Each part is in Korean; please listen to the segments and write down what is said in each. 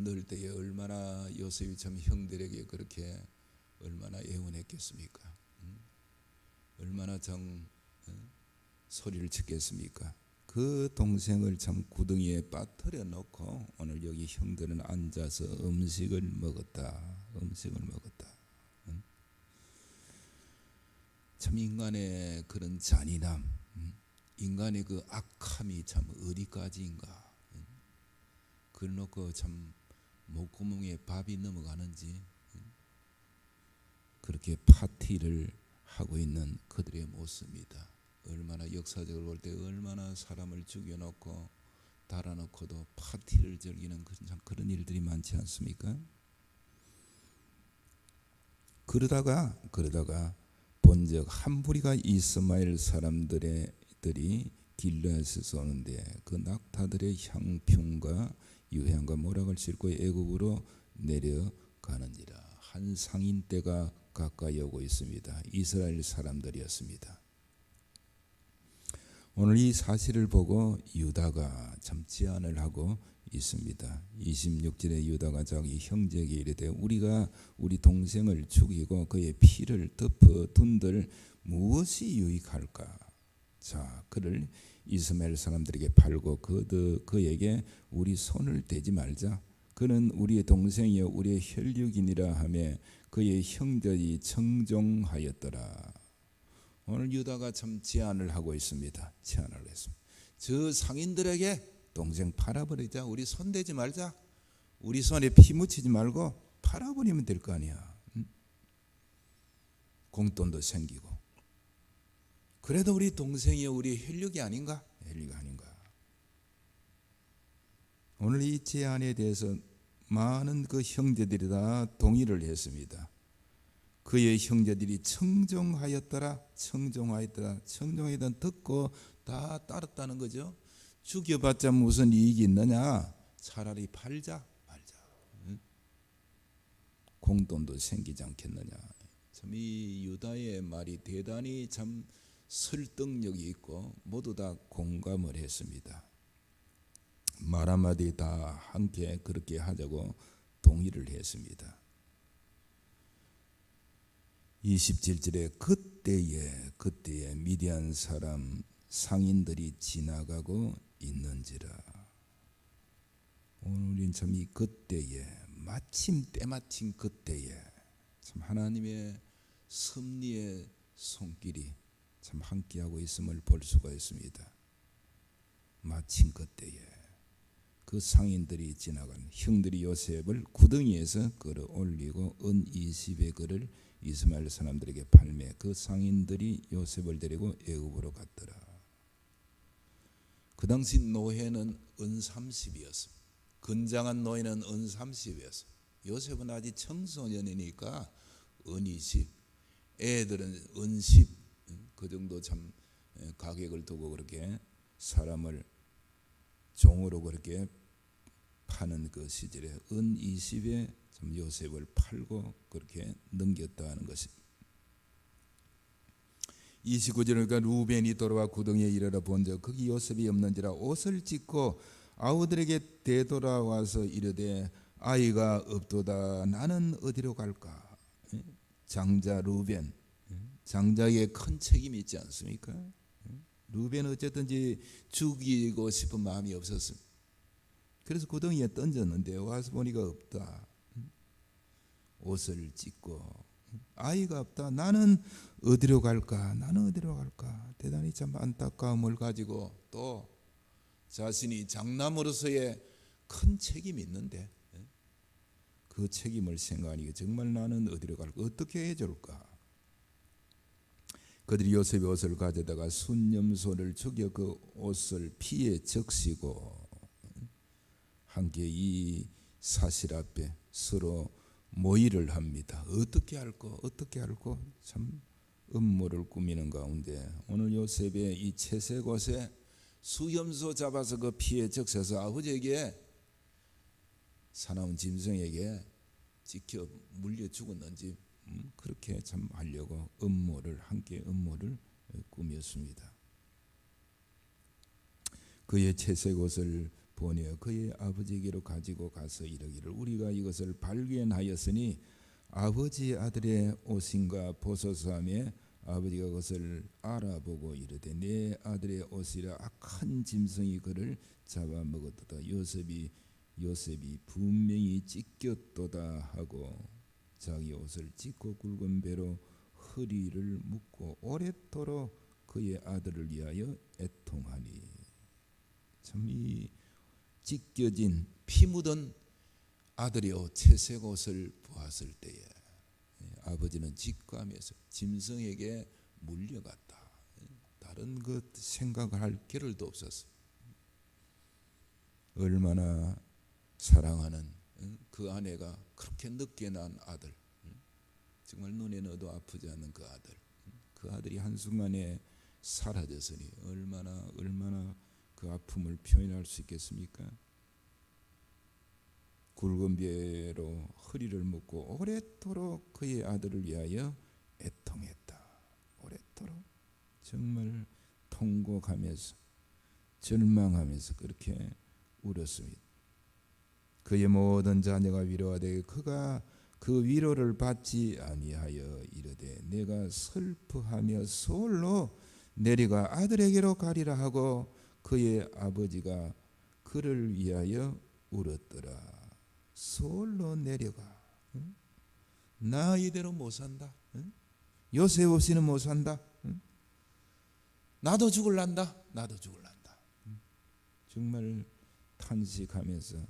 넣을 때에 얼마나 요셉이 참 형들에게 그렇게 얼마나 애원했겠습니까? 얼마나 소리를 쳤겠습니까? 그 동생을 참 구덩이에 빠뜨려 놓고 오늘 여기 형들은 앉아서 음식을 먹었다. 참 인간의 그런 잔인함, 인간의 그 악함이 참 어디까지인가? 그걸 놓고 참 목구멍에 밥이 넘어가는지 그렇게 파티를 하고 있는 그들의 모습입니다. 얼마나 역사적으로 볼 때 얼마나 사람을 죽여놓고 달아놓고도 파티를 즐기는 그런 일들이 많지 않습니까? 그러다가 본적 한 부리가 이스마엘 사람들이 길르앗에서 오는데 그 낙타들의 향품과 유향과 모락을 싣고 애굽으로 내려가는지라. 한 상인 때가 가까이 오고 있습니다. 이스라엘 사람들이었습니다. 오늘 이 사실을 보고 유다가 참 제안을 하고 있습니다. 26절에 유다가 자기 형제에게 이르되 우리가 우리 동생을 죽이고 그의 피를 덮어둔들 무엇이 유익할까? 자, 그를 이스마엘 사람들에게 팔고 그에게 우리 손을 대지 말자. 그는 우리의 동생이요 우리의 혈육이니라 하며 그의 형제들이 청종하였더라. 오늘 유다가 참 제안을 하고 있습니다. 제안을 했습니다. 저 상인들에게 동생 팔아버리자. 우리 손대지 말자. 우리 손에 피 묻히지 말고 팔아버리면 될 거 아니야. 공돈도 생기고. 그래도 우리 동생이요 우리 혈육이 아닌가? 혈육이 아닌가? 오늘 이 제안에 대해서 많은 그 형제들이 다 동의를 했습니다. 그의 형제들이 청종하였더라. 듣고 다 따랐다는 거죠. 죽여봤자 무슨 이익이 있느냐? 차라리 팔자 말자. 공돈도 생기지 않겠느냐? 참 이 유다의 말이 대단히 참 설득력이 있고 모두 다 공감을 했습니다. 말 한마디 다 함께 그렇게 하자고 동의를 했습니다. 27절에 그때에 미디안 사람 상인들이 지나가고 있는지라. 오늘은 참 이 그때에 때마침 그때에 참 하나님의 섭리의 손길이 참 함께하고 있음을 볼 수가 있습니다. 마침 그때에 그 상인들이 지나간 형들이 요셉을 구덩이에서 끌어올리고 은 20의 그를 이스마엘 사람들에게 팔매 그 상인들이 요셉을 데리고 애굽으로 갔더라. 그 당시 노예는 은 30이었습니다. 건장한 노예는 은 30이었어요. 요셉은 아직 청소년이니까 은 20, 애들은 은 10, 그 정도 참 가격을 두고 그렇게 사람을 종으로 그렇게 파는 그 시절에 은 20에 참 요셉을 팔고 그렇게 넘겼다는 것입니다. 29절에 그러니까 루벤이 돌아와 구덩이에 이르러 본즉 거기 요셉이 없는지라 옷을 찢고 아우들에게 되돌아와서 이르되 아이가 없도다. 나는 어디로 갈까? 장자 루벤, 장자에게 큰 책임이 있지 않습니까? 루벤은 어쨌든지 죽이고 싶은 마음이 없었습니다. 그래서 구덩이에 던졌는데 와서 보니까 없다. 옷을 찢고 아이가 없다. 나는 어디로 갈까? 대단히 참 안타까움을 가지고 또 자신이 장남으로서의 큰 책임이 있는데 그 책임을 생각하니 정말 나는 어디로 갈까? 어떻게 해줄까? 그들이 요셉의 옷을 가져다가 순념소를 죽여 그 옷을 피에 적시고 함께 이 사실 앞에 서로 모의를 합니다. 어떻게 할까? 참 음모를 꾸미는 가운데 오늘 요셉의 이 채색 옷에 수염소 잡아서 그 피에 적셔서 아버지에게 사나운 짐승에게 지켜 물려 죽었는지 그렇게 참 하려고 함께 음모를 꾸몄습니다. 그의 채색 옷을 보내어 그의 아버지에게로 가지고 가서 이르기를 우리가 이것을 발견하였으니 아버지 아들의 옷인가 보소서 하며 아버지가 그것을 알아보고 이르되 내 아들의 옷이라 악한 짐승이 그를 잡아먹었도다. 요셉이 분명히 찢겼도다 하고 자기 옷을 찢고 굵은 배로 허리를 묶고 오랫도록 그의 아들을 위하여 애통하니. 참 이 찢겨진 피 묻은 아들의 옷, 채색 옷을 보았을 때에 아버지는 직감해서 짐승에게 물려갔다. 다른 것 생각할 겨를도 없었어. 얼마나 사랑하는 그 아내가 그렇게 늦게 낳은 아들, 정말 눈에 넣어도 아프지 않는 그 아들, 그 아들이 한순간에 사라졌으니 얼마나 그 아픔을 표현할 수 있겠습니까? 굵은 배로 허리를 묶고 오랫도록 그의 아들을 위하여 애통했다. 오랫도록 정말 통곡하면서 절망하면서 그렇게 울었습니다. 그의 모든 자녀가 위로하되 그가 그 위로를 받지 아니하여 이르되 내가 슬퍼하며 서울로 내려가 아들에게로 가리라 하고 그의 아버지가 그를 위하여 울었더라. 서울로 내려가. 나 이대로 못 산다. 요셉 없이는 못 산다. 나도 죽을란다. 정말 탄식하면서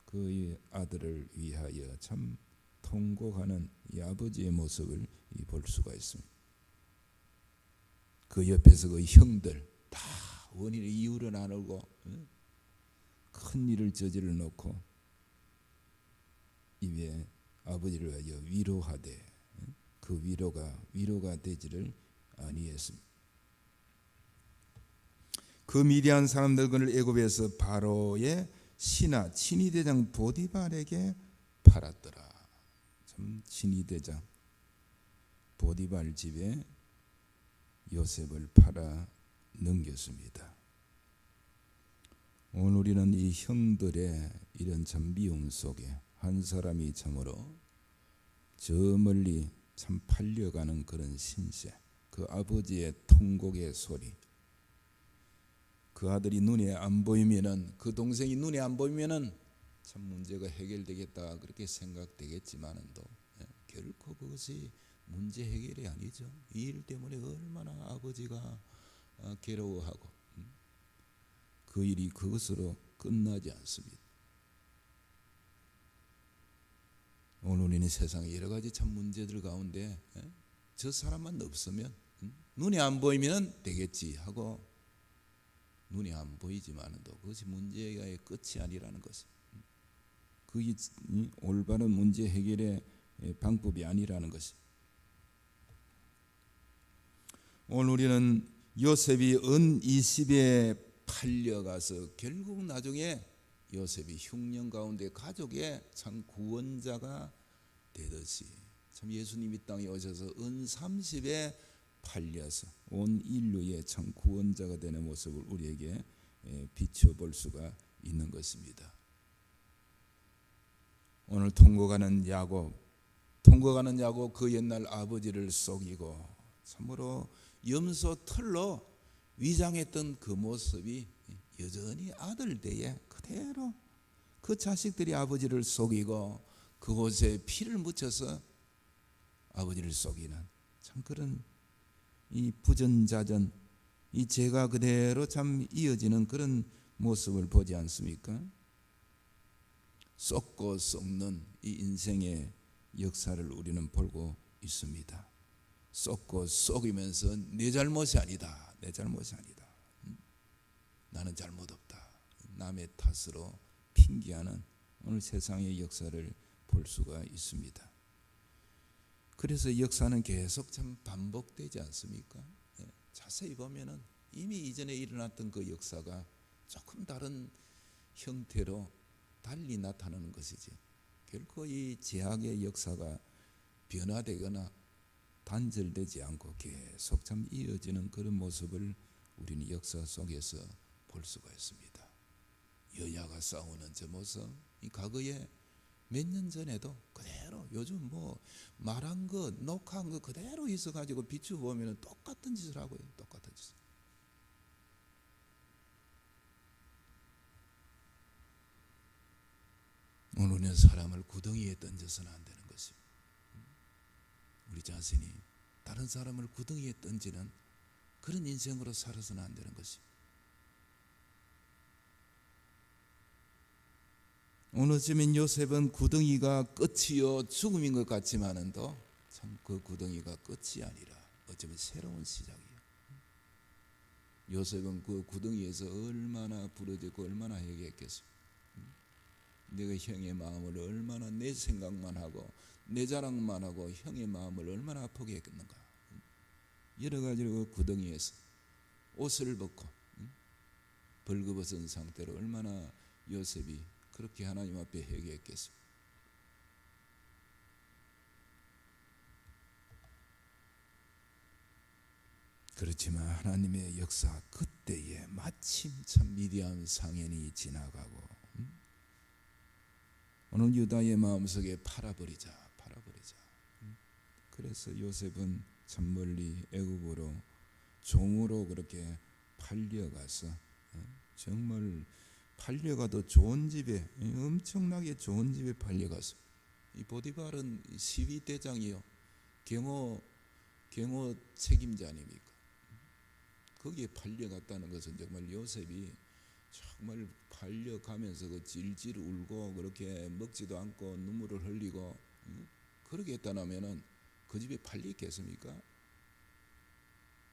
그의 아들을 위하여 참 통곡하는 이 아버지의 모습을 볼 수가 있습니다. 그 옆에서 그 형들 다 원인의 이유를 안 알고 큰 일을 저질러 놓고 입에 아버지를 위하여 위로하되 그 위로가 되지를 아니했습니다. 그 미디안 사람들 그를 애굽에서 바로의 신하 친위대장 보디발에게 팔았더라. 참 친위대장 보디발 집에 요셉을 팔아 넘겼습니다. 오늘 우리는 이 형들의 이런 참 미움 속에 한 사람이 참으로 저 멀리 참 팔려가는 그런 신세, 그 아버지의 통곡의 소리, 그 아들이 눈에 안 보이면은, 그 동생이 눈에 안 보이면은 참 문제가 해결되겠다 그렇게 생각되겠지만은도 결코 그것이 문제 해결이 아니죠. 이 일 때문에 얼마나 아버지가 괴로워하고 그 일이 그것으로 끝나지 않습니다. 오늘 우리는 세상에 여러 가지 참 문제들 가운데 저 사람만 없으면 눈에 안 보이면 되겠지 하고 눈에 안 보이지만도 그것이 문제의 끝이 아니라는 것이, 그게 올바른 문제 해결의 방법이 아니라는 것이. 오늘 우리는 요셉이 은 20에 팔려가서 결국 나중에 요셉이 흉년 가운데 가족의 참 구원자가 되듯이 참 예수님이 땅에 오셔서 은 30에 팔려서 온 인류의 참 구원자가 되는 모습을 우리에게 비춰볼 수가 있는 것입니다. 오늘 통곡하는 야곱 그 옛날 아버지를 속이고 참으로 염소 털로 위장했던 그 모습이 여전히 아들 때에 그대로 그 자식들이 아버지를 속이고 그곳에 피를 묻혀서 아버지를 속이는 참 그런 이 부전자전, 이 죄가 그대로 참 이어지는 그런 모습을 보지 않습니까? 썩고 썩는 이 인생의 역사를 우리는 보고 있습니다. 썩고 썩이면서 내 잘못이 아니다. 나는 잘못 없다. 남의 탓으로 핑계하는 오늘 세상의 역사를 볼 수가 있습니다. 그래서 역사는 계속 참 반복되지 않습니까? 자세히 보면은 이미 이전에 일어났던 그 역사가 조금 다른 형태로 달리 나타나는 것이지, 결코 이 죄악의 역사가 변화되거나 단절되지 않고 계속 참 이어지는 그런 모습을 우리는 역사 속에서 볼 수가 있습니다. 여야가 싸우는 저 모습, 이 과거에 몇 년 전에도 그대로 요즘 뭐 말한 거 녹화한 거 그대로 있어가지고 비추보면 똑같은 짓을 하고요. 똑같은 짓을. 오늘은 사람을 구덩이에 던져서는 안 되는 것입니다. 우리 자신이 다른 사람을 구덩이에 던지는 그런 인생으로 살아서는 안 되는 것입니다. 오늘쯤엔 요셉은 구덩이가 끝이요 죽음인 것 같지만은도 참 그 구덩이가 끝이 아니라 어쩌면 새로운 시작이에요. 요셉은 그 구덩이에서 얼마나 부러지고 얼마나 회개했겠어요. 내가 형의 마음을 얼마나 내 생각만 하고 내 자랑만 하고 형의 마음을 얼마나 아프게 했겠는가. 여러 가지로 구덩이에서 옷을 벗고 벌거벗은 상태로 얼마나 요셉이 그렇게 하나님 앞에 회개했겠습니까? 그렇지만 하나님의 역사 그때에 마침 참 미디안 상현이 지나가고 오늘 유다의 마음속에 팔아버리자. 그래서 요셉은 참 멀리 애굽으로 종으로 그렇게 팔려가서 정말 팔려가도 좋은 집에, 엄청나게 좋은 집에 팔려가서, 이 보디발은 시위대장이요, 경호 책임자 아닙니까? 거기에 팔려갔다는 것은 정말 요셉이 정말 팔려가면서 그 질질 울고 그렇게 먹지도 않고 눈물을 흘리고 그렇게 했다면은 그 집에 팔리겠습니까?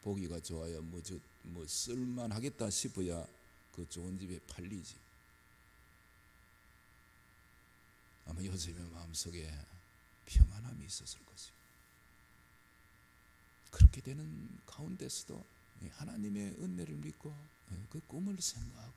보기가 좋아요. 뭐 쓸만하겠다 싶어야 그 좋은 집에 팔리지. 아마 요셉의 마음속에 평안함이 있었을 것입니다. 그렇게 되는 가운데서도 하나님의 은혜를 믿고 그 꿈을 생각하고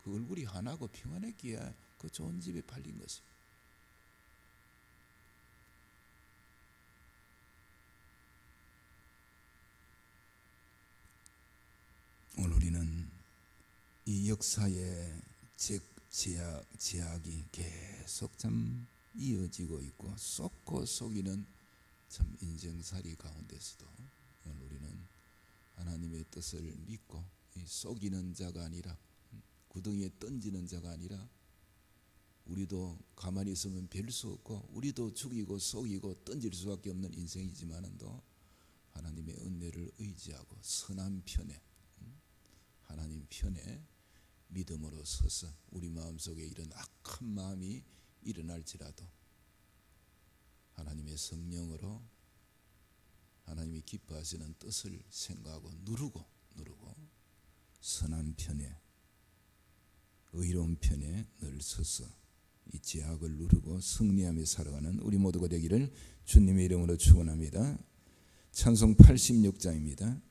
그 얼굴이 환하고 평안했기에 그 좋은 집에 팔린 것입니다. 오늘 우리는 이 역사의 제약이 계속 참 이어지고 있고 쏟고 속이는 참 인생살이 가운데서도 오늘 우리는 하나님의 뜻을 믿고 속이는 자가 아니라 구덩이에 던지는 자가 아니라 우리도 가만히 있으면 별 수 없고 우리도 죽이고 속이고 던질 수밖에 없는 인생이지만도 하나님의 은혜를 의지하고 선한 편에 하나님 편에 믿음으로 서서 우리 마음속에 이런 악한 마음이 일어날지라도 하나님의 성령으로 하나님이 기뻐하시는 뜻을 생각하고 누르고 선한 편에 의로운 편에 늘 서서 이 제약을 누르고 승리하며 살아가는 우리 모두가 되기를 주님의 이름으로 축원합니다. 찬송 86장입니다.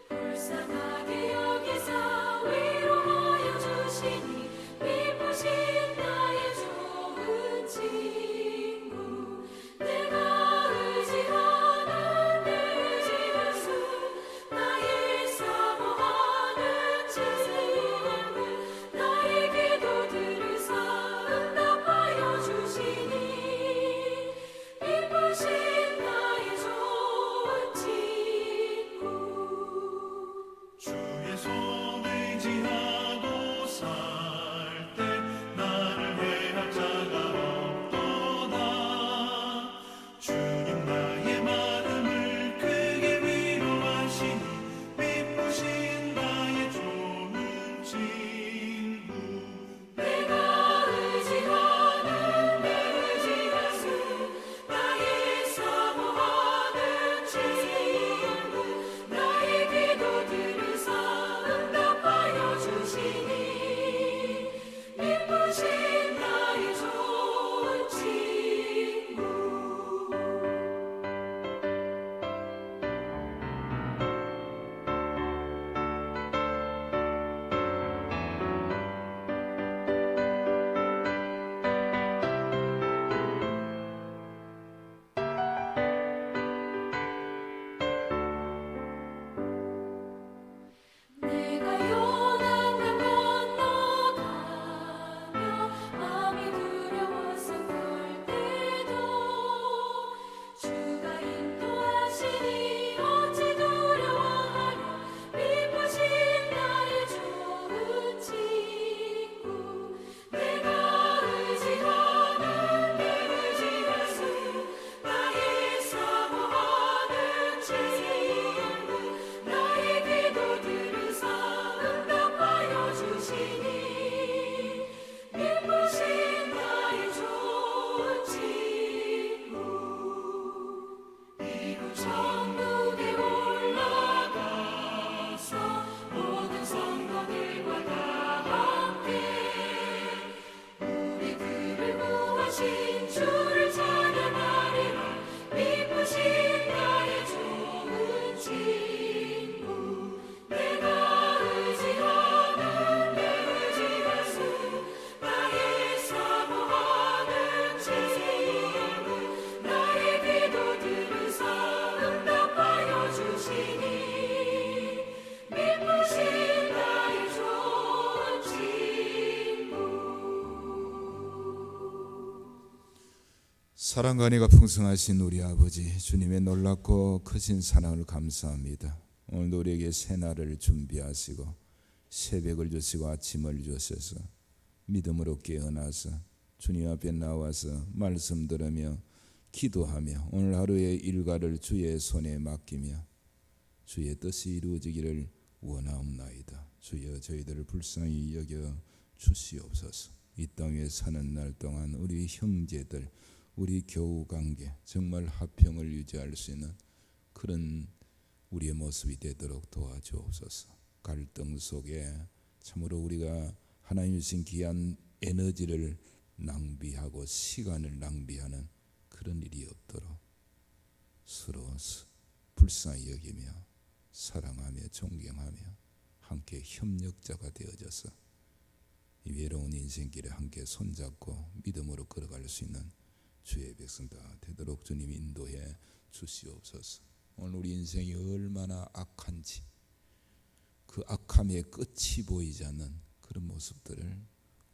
불쌍하게 여기사 위로하여 주 사랑과 은혜가 풍성하신 우리 아버지, 주님의 놀랍고 크신 사랑을 감사합니다. 오늘도 우리에게 새날을 준비하시고 새벽을 주시고 아침을 주셔서 믿음으로 깨어나서 주님 앞에 나와서 말씀 들으며 기도하며 오늘 하루의 일과를 주의 손에 맡기며 주의 뜻이 이루어지기를 원하옵나이다. 주여, 저희들을 불쌍히 여겨 주시옵소서. 이 땅에 사는 날 동안 우리 형제들, 우리 교우 관계 정말 화평을 유지할 수 있는 그런 우리의 모습이 되도록 도와주옵소서. 갈등 속에 참으로 우리가 하나님 주신 귀한 에너지를 낭비하고 시간을 낭비하는 그런 일이 없도록 서로 불쌍히 여기며 사랑하며 존경하며 함께 협력자가 되어져서 이 외로운 인생길에 함께 손잡고 믿음으로 걸어갈 수 있는 주의 백성 다 되도록 주님 인도해 주시옵소서. 오늘 우리 인생이 얼마나 악한지 그 악함의 끝이 보이지 않는 그런 모습들을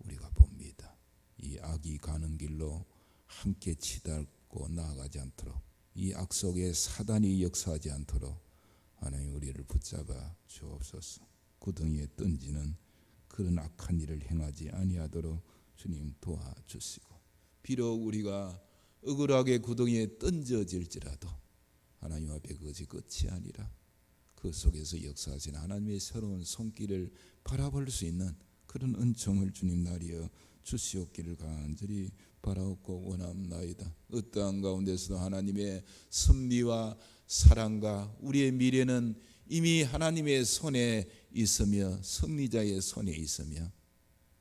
우리가 봅니다. 이 악이 가는 길로 함께 치닫고 나아가지 않도록, 이 악 속에 사단이 역사하지 않도록 하나님 우리를 붙잡아 주옵소서. 구덩이에 던지는 그런 악한 일을 행하지 아니하도록 주님 도와주시고, 비록 우리가 억울하게 구덩이에 던져질지라도 하나님 앞에 그것이 끝이 아니라 그 속에서 역사하시는 하나님의 새로운 손길을 바라볼 수 있는 그런 은총을 주님 나리여 주시옵기를 간절히 바라옵고 원합나이다. 어떠한 가운데서도 하나님의 섭리와 사랑과 우리의 미래는 이미 하나님의 손에 있으며 승리자의 손에 있으며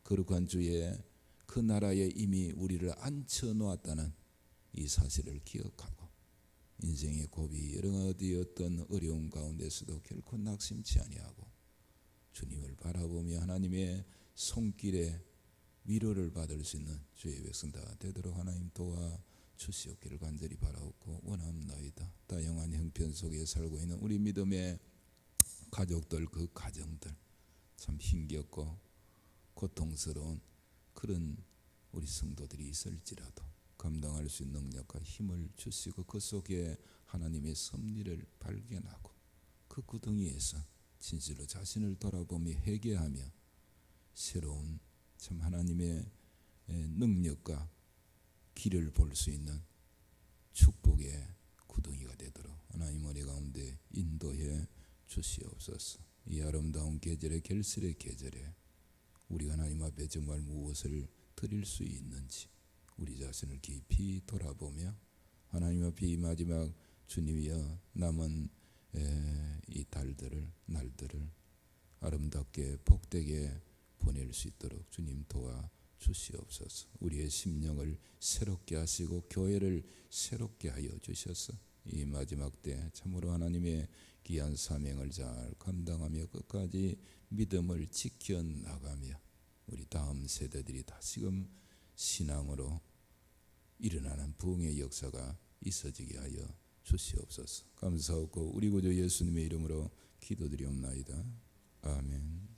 거룩한 주의 그 나라에 이미 우리를 앉혀놓았다는 이 사실을 기억하고 인생의 고비 여러 가지 어떤 어려운 가운데서도 결코 낙심치 아니하고 주님을 바라보며 하나님의 손길에 위로를 받을 수 있는 주의 백성 다 되도록 하나님 도와주시옵기를 간절히 바라옵고 원합나이다. 다양한 형편 속에 살고 있는 우리 믿음의 가족들, 그 가정들 참 힘겹고 고통스러운 그런 우리 성도들이 있을지라도 감당할 수 있는 능력과 힘을 주시고 그 속에 하나님의 섭리를 발견하고 그 구덩이에서 진실로 자신을 돌아보며 회개하며 새로운 참 하나님의 능력과 길을 볼 수 있는 축복의 구덩이가 되도록 하나님 은혜 가운데 인도해 주시옵소서. 이 아름다운 계절의 결실의 계절에 우리가 하나님 앞에 정말 무엇을 드릴 수 있는지 우리 자신을 깊이 돌아보며 하나님 앞에 이 마지막 주님이여 남은 이 날들을 아름답게 복되게 보낼 수 있도록 주님 도와주시옵소서. 우리의 심령을 새롭게 하시고 교회를 새롭게 하여 주셔서 이 마지막 때 참으로 하나님의 귀한 사명을 잘 감당하며 끝까지 믿음을 지켜나가며 우리 다음 세대들이 다시금 신앙으로 일어나는 부흥의 역사가 있어지게 하여 주시옵소서. 감사하고 우리 구주 예수님의 이름으로 기도드리옵나이다. 아멘.